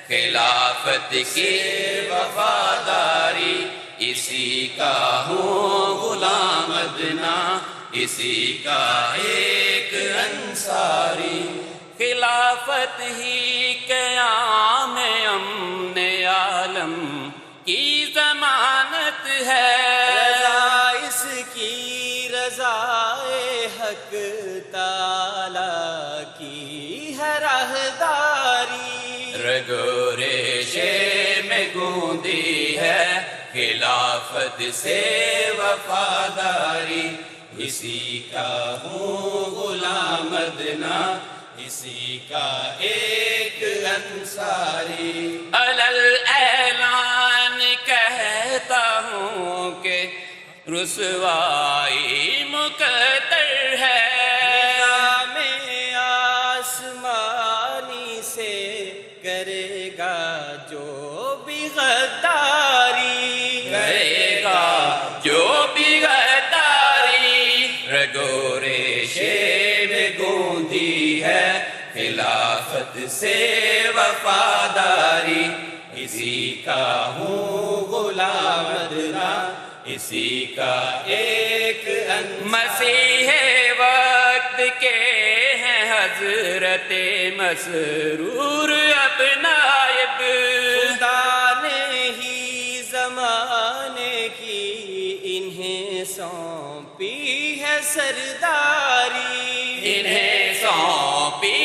خلافت کی وفاداری، اسی کا ہوں غلام ادنا، اسی کا ایک انصاری۔ خلافت ہی قیام امن عالم کی ضمانت ہے، رضا اس کی رضا حق تعالی کی ہے راہداری۔ رگو ریشے میں گوندی ہے خلافت سے وفاداری، اسی کا ہوں غلام ادنا، اسی کا ایک انصاری۔ علل اعلان کہتا ہوں کہ رسوائی مقدر ہے، نظام آسمانی سے کرے گا جو بھی غداری، کرے گا جو بھی غداری۔ رگو ریشے میں گوندی ہے خلافت سے وفاداری، اسی کا ہوں غلام ادنا، اسی کا ایک انصاری۔ مسیح وقت کے ہیں حضرت مسرور اب نائب، خدا نے ہی زمانے کی انہیں سونپی ہے سرداری، انہیں سونپی